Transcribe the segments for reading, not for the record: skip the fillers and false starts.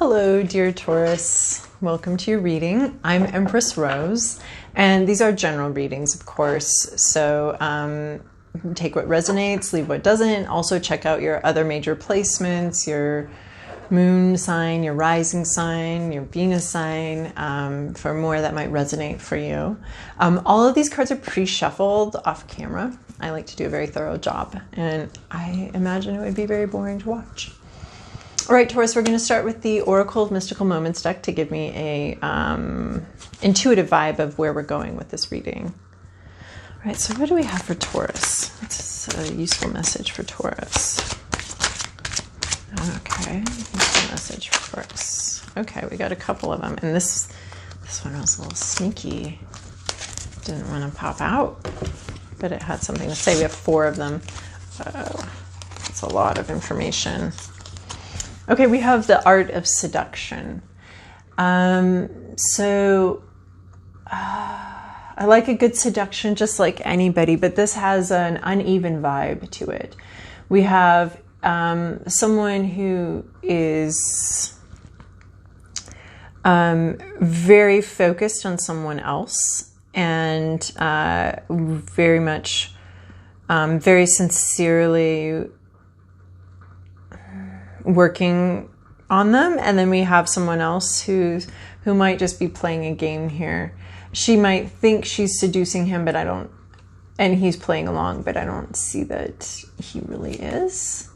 Hello, dear Taurus. Welcome to your reading. I'm Empress Rose, and these are general readings, of course. So take what resonates, leave what doesn't. Also check out your other major placements, your moon sign, your rising sign, your Venus sign, for more that might resonate for you. All of these cards are pre-shuffled off camera. I like to do a very thorough job, and I imagine it would be very boring to watch. All right, Taurus, we're going to start with the Oracle of Mystical Moments deck to give me a intuitive vibe of where we're going with this reading. All right, so what do we have for Taurus? What's a useful message for Taurus? Okay, useful message for Taurus. Okay, we got a couple of them, and this one was a little sneaky. Didn't want to pop out, but it had something to say. We have 4 of them. That's a lot of information. Okay, we have the art of seduction. I like a good seduction just like anybody, but this has an uneven vibe to it. We have someone who is very focused on someone else and very much, very sincerely working on them. And then we have someone else who might just be playing a game here. She might think she's seducing him, but and he's playing along, but I don't see that he really is.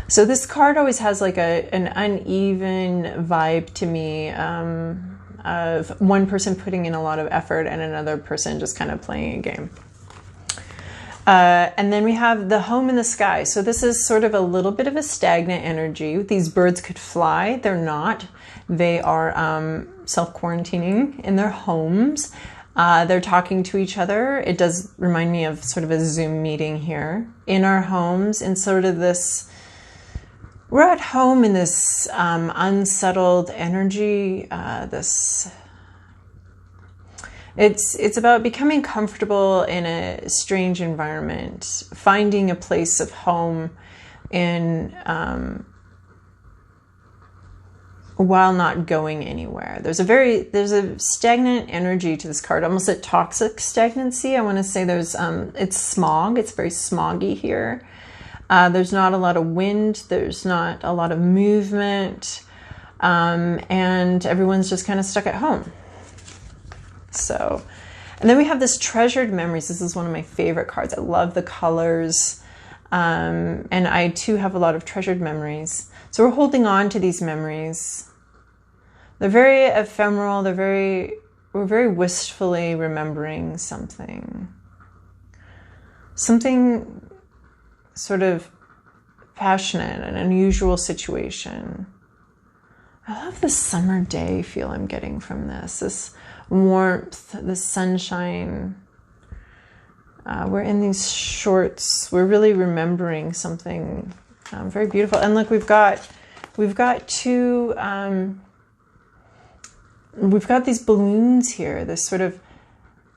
So this card always has like an uneven vibe to me, of one person putting in a lot of effort and another person just kind of playing a game. And then we have the home in the sky. So this is sort of a little bit of a stagnant energy. These birds could fly. They're not. They are self-quarantining in their homes. They're talking to each other. It does remind me of sort of a Zoom meeting here in our homes, in sort of this, we're at home in this unsettled energy, It's about becoming comfortable in a strange environment, finding a place of home in while not going anywhere. There's a stagnant energy to this card, almost a toxic stagnancy. I want to say it's smog. It's very smoggy here. There's not a lot of wind. There's not a lot of movement, and everyone's just kind of stuck at home. So, and then we have this treasured memories. This is one of my favorite cards. I love the colors. And I too have a lot of treasured memories. So we're holding on to these memories. They're very ephemeral. We're very wistfully remembering something sort of passionate, an unusual situation. I love the summer day feel I'm getting from this warmth, the sunshine. We're in these shorts. We're really remembering something very beautiful. And look, we've got two. We've got these balloons here. This sort of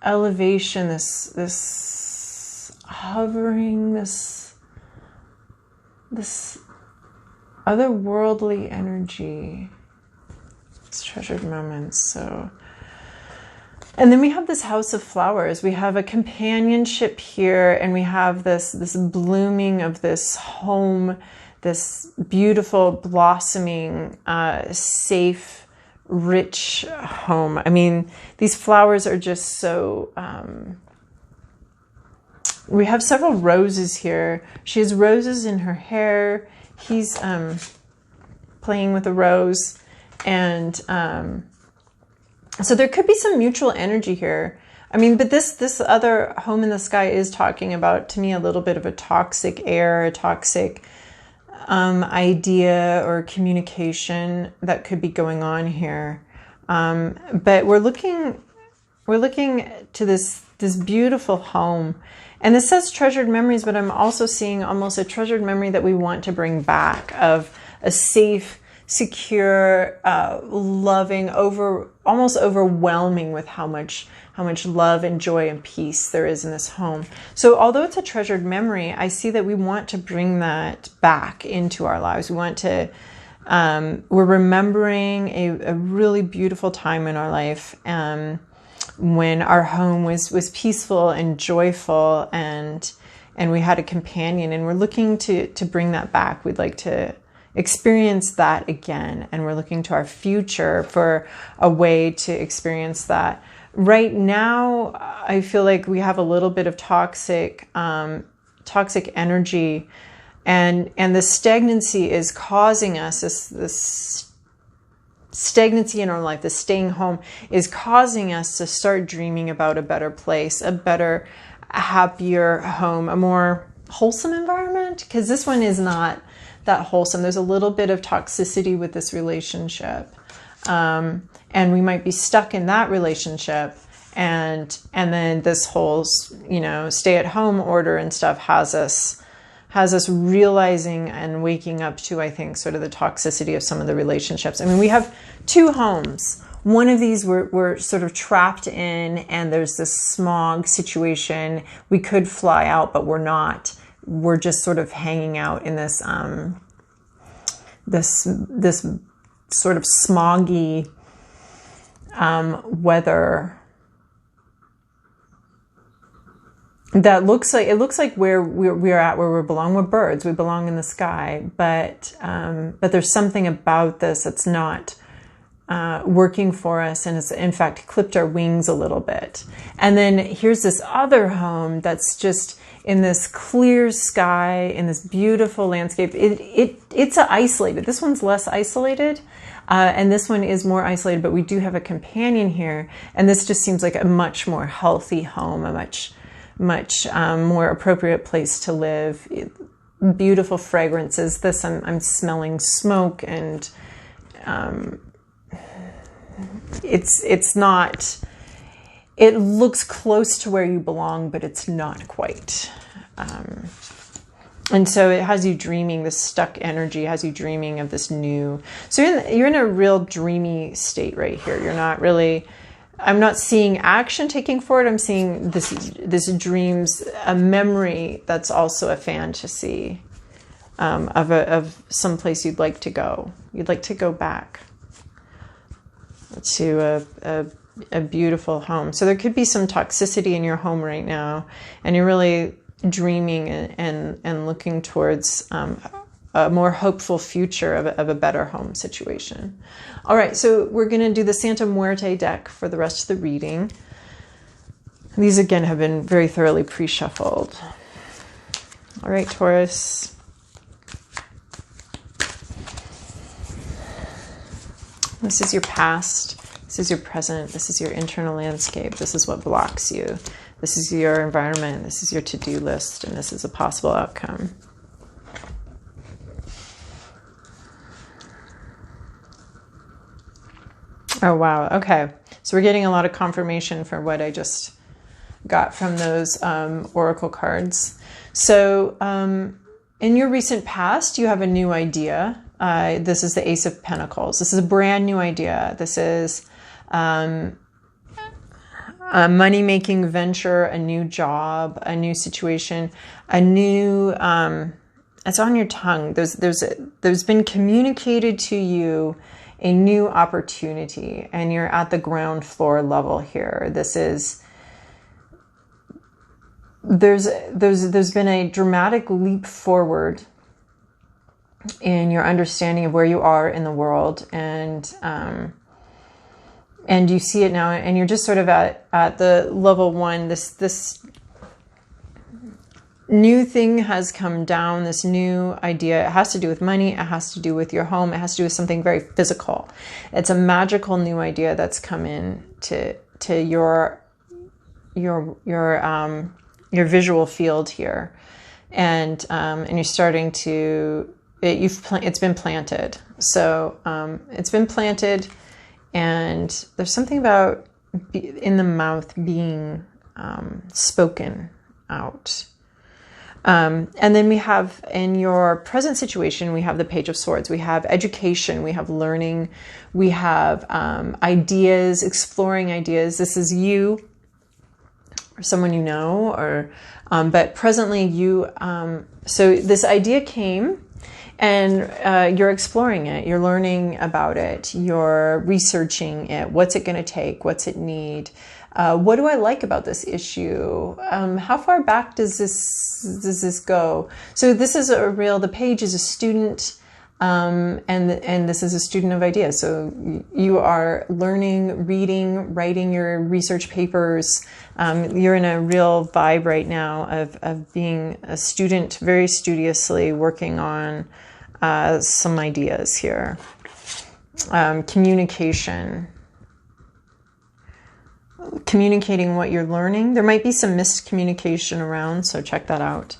elevation. This hovering. This otherworldly energy. It's treasured moments. So. And then we have this house of flowers. We have a companionship here, and we have this blooming of this home, this beautiful, blossoming, safe, rich home. I mean, these flowers are just so... we have several roses here. She has roses in her hair. He's playing with a rose, and... so there could be some mutual energy here. I mean, but this other home in the sky is talking about, to me, a little bit of a toxic air, a toxic idea or communication that could be going on here. But we're looking to this beautiful home. And this says treasured memories, but I'm also seeing almost a treasured memory that we want to bring back, of a safe, secure, loving, almost overwhelming with how much love and joy and peace there is in this home. So although it's a treasured memory, I see that we want to bring that back into our lives. We want to We're remembering a really beautiful time in our life when our home was peaceful and joyful, and we had a companion, and we're looking to bring that back. We'd like to experience that again, and we're looking to our future for a way to experience that. Right now, I feel like we have a little bit of toxic energy, and the stagnancy is causing us, this stagnancy in our life, the staying home is causing us to start dreaming about a better place, a better, happier home, a more wholesome environment, because this one is not that wholesome. There's a little bit of toxicity with this relationship. And we might be stuck in that relationship, and then this whole, stay-at-home order and stuff has us realizing and waking up to, I think, sort of the toxicity of some of the relationships. I mean, we have two homes. One of these we're sort of trapped in, and there's this smog situation. We could fly out, but we're not. We're just sort of hanging out in this this sort of smoggy weather that looks like where we're at, where we belong. We're birds. We belong in the sky, but there's something about this that's not working for us, and it's in fact clipped our wings a little bit. And then here's this other home that's just in this clear sky, in this beautiful landscape. It's isolated. This one's less isolated. And this one is more isolated, but we do have a companion here. And this just seems like a much more healthy home, a much more appropriate place to live. Beautiful fragrances. This, I'm smelling smoke, and it's not, it looks close to where you belong, but it's not quite. And so it has you dreaming, this stuck energy has you dreaming of this new. So you're in a real dreamy state right here. You're not really, I'm not seeing action taking forward. I'm seeing this dreams, a memory that's also a fantasy of some place you'd like to go. You'd like to go back to a beautiful home. So there could be some toxicity in your home right now, and you're really dreaming and looking towards a more hopeful future of a better home situation. All right, so we're going to do the Santa Muerte deck for the rest of the reading. These again have been very thoroughly pre-shuffled. All right, Taurus. This is your past. This is your present. This is your internal landscape. This is what blocks you. This is your environment. This is your to-do list. And this is a possible outcome. Oh, wow. Okay. So we're getting a lot of confirmation for what I just got from those oracle cards. So in your recent past, you have a new idea. This is the Ace of Pentacles. This is a brand new idea. This is a money-making venture, a new job, a new situation, a new, it's on your tongue. There's been communicated to you a new opportunity, and you're at the ground floor level here. This is, there's been a dramatic leap forward in your understanding of where you are in the world, and you see it now, and you're just sort of at the level one. This new thing has come down, this new idea. It has to do with money. It has to do with your home. It has to do with something very physical. It's a magical new idea that's come in to your visual field here, and you're starting to. It's been planted. So it's been planted, and there's something about in the mouth being spoken out. And then we have, in your present situation, we have the Page of Swords. We have education, we have learning, we have ideas, exploring ideas. This is you or someone you know, or but presently you, so this idea came, And you're exploring it, you're learning about it, you're researching it. What's it going to take? What's it need? What do I like about this issue? How far back does this go? So this is the page is a student, and this is a student of ideas. So you are learning, reading, writing your research papers. You're in a real vibe right now of being a student, very studiously working on some ideas here. Communicating what you're learning. There might be some miscommunication around, so check that out.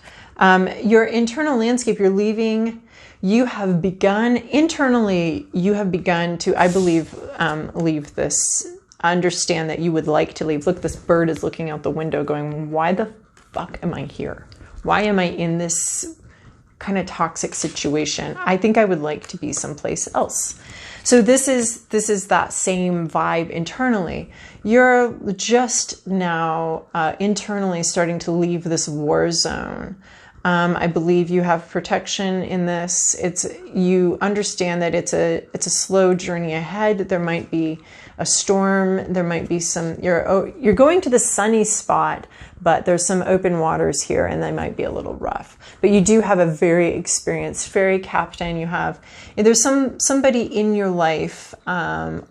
Your internal landscape, you're leaving. You have begun internally. You have begun to, I believe, leave this. Understand that you would like to leave. Look, this bird is looking out the window, going, "Why the fuck am I here? Why am I in this kind of toxic situation? I think I would like to be someplace else." So this is that same vibe internally. You're just now internally starting to leave this war zone. I believe you have protection in this. You understand that it's a slow journey ahead. There might be a storm. There might be some. You're going to the sunny spot, but there's some open waters here, and they might be a little rough. But you do have a very experienced ferry captain. There's somebody in your life,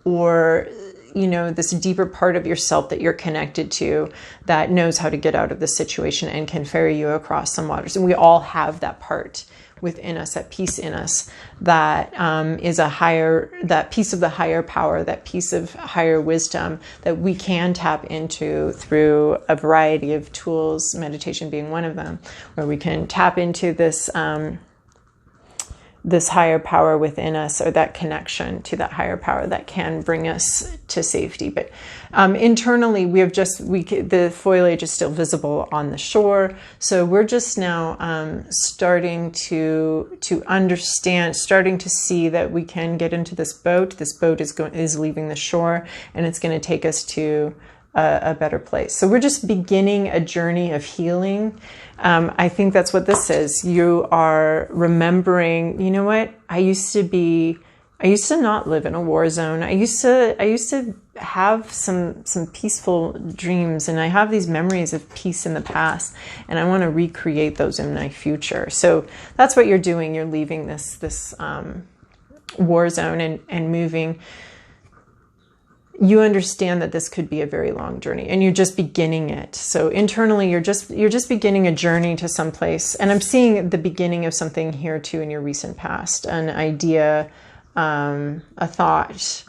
or this deeper part of yourself that you're connected to that knows how to get out of the situation and can ferry you across some waters. And we all have that part within us, that piece in us that is that piece of the higher power, that piece of higher wisdom that we can tap into through a variety of tools, meditation being one of them, where we can tap into this higher power within us, or that connection to that higher power that can bring us to safety. But internally, the foliage is still visible on the shore. So we're just now starting to understand, starting to see that we can get into this boat. This boat is leaving the shore, and it's going to take us to a better place. So we're just beginning a journey of healing. I think that's what this is. You are remembering, you know what? I used to not live in a war zone. I used to have some peaceful dreams, and I have these memories of peace in the past, and I want to recreate those in my future. So that's what you're doing. You're leaving this war zone and moving. You understand that this could be a very long journey, and you're just beginning it. So internally, you're just beginning a journey to someplace. And I'm seeing the beginning of something here too in your recent past, an idea, a thought.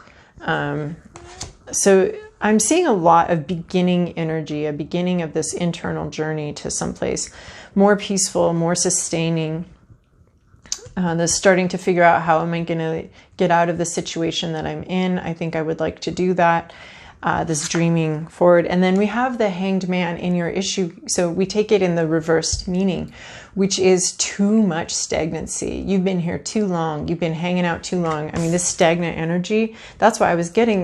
So I'm seeing a lot of beginning energy, a beginning of this internal journey to someplace more peaceful, more sustaining. This starting to figure out, how am I going to get out of the situation that I'm in? I think I would like to do that. This dreaming forward. And then we have the Hanged Man in your issue. So we take it in the reversed meaning, which is too much stagnancy. You've been here too long. You've been hanging out too long. I mean, this stagnant energy, that's why I was getting,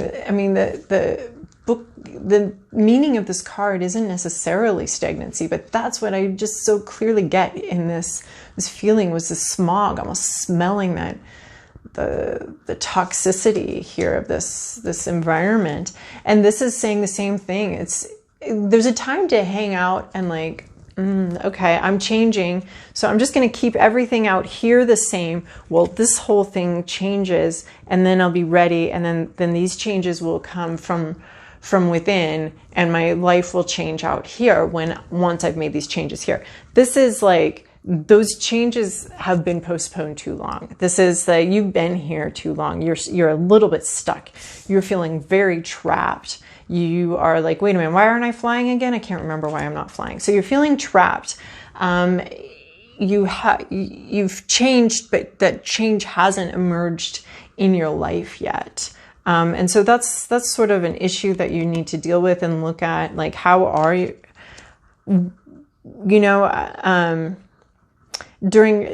the meaning of this card isn't necessarily stagnancy, but that's what I just so clearly get in this feeling, was the smog, almost smelling that the toxicity here of this environment. And this is saying the same thing. There's a time to hang out and okay, I'm changing, so I'm just going to keep everything out here the same. Well, this whole thing changes, and then I'll be ready, and then these changes will come from within, and my life will change out here once I've made these changes here. This is those changes have been postponed too long. This is that you've been here too long. You're a little bit stuck. You're feeling very trapped. You are wait a minute, why aren't I flying again? I can't remember why I'm not flying. So you're feeling trapped. You've changed, but that change hasn't emerged in your life yet. And so that's sort of an issue that you need to deal with and look at, how are you,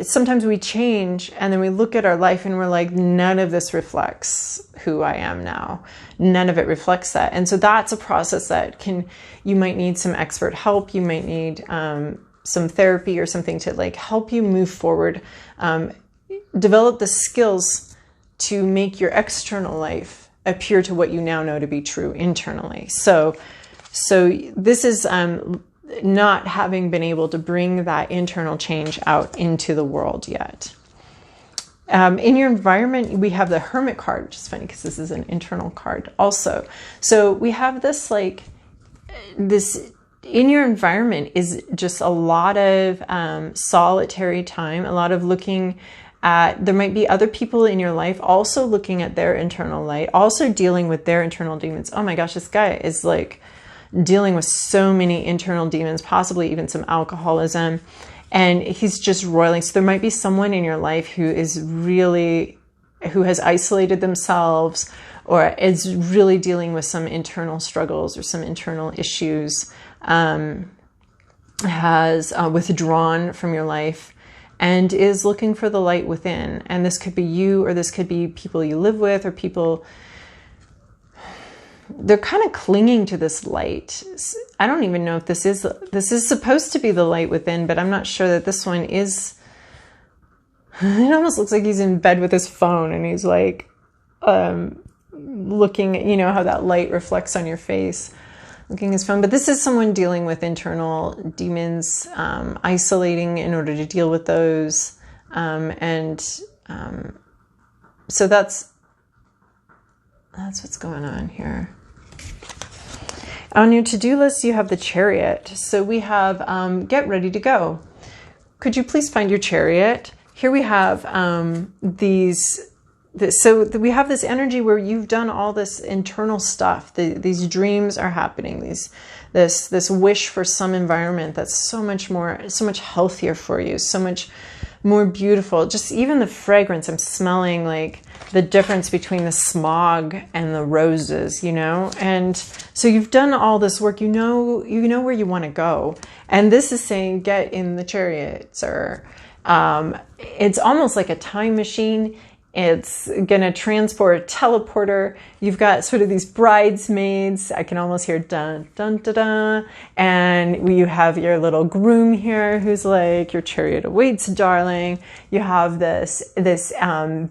sometimes we change, and then we look at our life and we're none of this reflects who I am now. None of it reflects that. And so that's a process that you might need some expert help. You might need some therapy or something to help you move forward. develop the skills to make your external life appear to what you now know to be true internally. So this is not having been able to bring that internal change out into the world yet. In your environment, we have the Hermit card, which is funny because this is an internal card also. So we have this, like, this in your environment is just a lot of solitary time, a lot of looking at, there might be other people in your life also looking at their internal light, also dealing with their internal demons. Oh my gosh, this guy is like dealing with so many internal demons, possibly even some alcoholism. And he's just roiling. So there might be someone in your life who is really, who has isolated themselves or is really dealing with some internal struggles or some internal issues, has withdrawn from your life and is looking for the light within. And this could be you, or this could be people you live with, or people, they're kind of clinging to this light. I don't even know if this is supposed to be the light within, but I'm not sure that this one is. It almost looks like he's in bed with his phone and he's like looking at, you know, how that light reflects on your face, looking at his phone. But this is someone dealing with internal demons, isolating in order to deal with those. So that's what's going on here. On your to-do list, you have the Chariot. So we have get ready to go. Could you please find your Chariot? Here we have we have this energy where you've done all this internal stuff. These dreams are happening. This wish for some environment that's so much healthier for you, so much more beautiful. Just even the fragrance, I'm smelling like the difference between the smog and the roses, you know? And so you've done all this work, you know where you want to go. And this is saying, get in the Chariot, sir. It's almost like a time machine. It's going to transport a teleporter. You've got sort of these bridesmaids. I can almost hear dun, dun, dun, dun. And you have your little groom here who's like, your chariot awaits, darling. You have this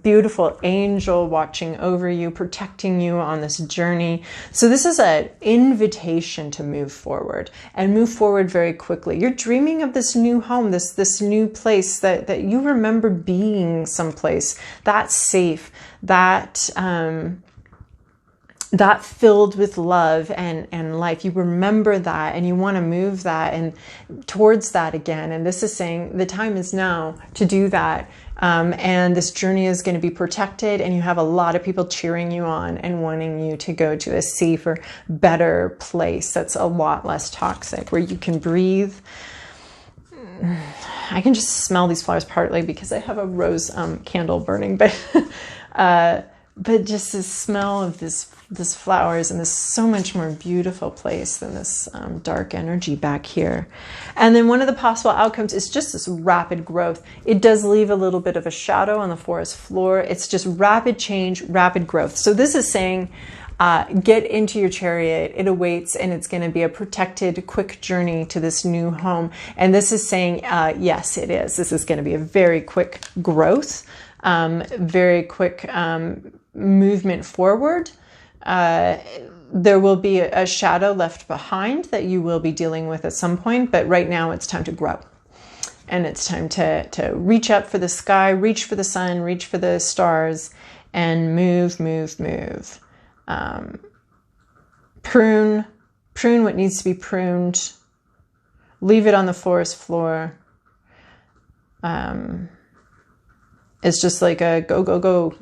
beautiful angel watching over you, protecting you on this journey. So this is an invitation to move forward and move forward very quickly. You're dreaming of this new home, this new place that you remember being someplace that's safe, that filled with love and life. You remember that and you want to move that and towards that again. And this is saying the time is now to do that. And this journey is going to be protected, and you have a lot of people cheering you on and wanting you to go to a safer, better place that's a lot less toxic, where you can breathe. I can just smell these flowers, partly because I have a rose candle burning, but just the smell of this flowers and this so much more beautiful place than this dark energy back here. And then one of the possible outcomes is just this rapid growth. It does leave a little bit of a shadow on the forest floor. It's just rapid change, rapid growth. So this is saying, get into your chariot. It awaits, and it's going to be a protected, quick journey to this new home. And this is saying, yes, it is. This is going to be a very quick growth, very quick movement forward. There will be a shadow left behind that you will be dealing with at some point, but right now it's time to grow. And it's time to reach up for the sky, reach for the sun, reach for the stars, and move, move, move. Prune what needs to be pruned. Leave it on the forest floor. It's just like a go, go, go.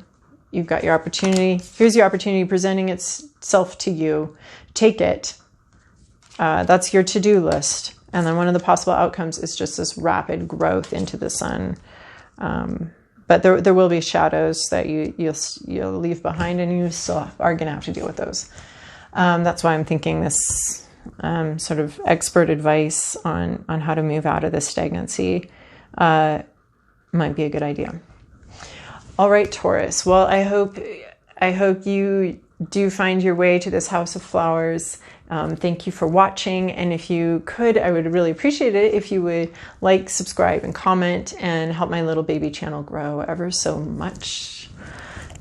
You've got your opportunity. Here's your opportunity presenting itself to you. Take it. That's your to-do list. And then one of the possible outcomes is just this rapid growth into the sun. But there will be shadows that you'll leave behind, and you still are going to have to deal with those. That's why I'm thinking this sort of expert advice on how to move out of this stagnancy might be a good idea. All right, Taurus. Well, I hope you do find your way to this house of flowers. Thank you for watching, and if you could, I would really appreciate it if you would like, subscribe, and comment, and help my little baby channel grow ever so much,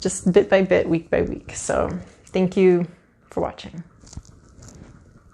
just bit by bit, week by week. So thank you for watching.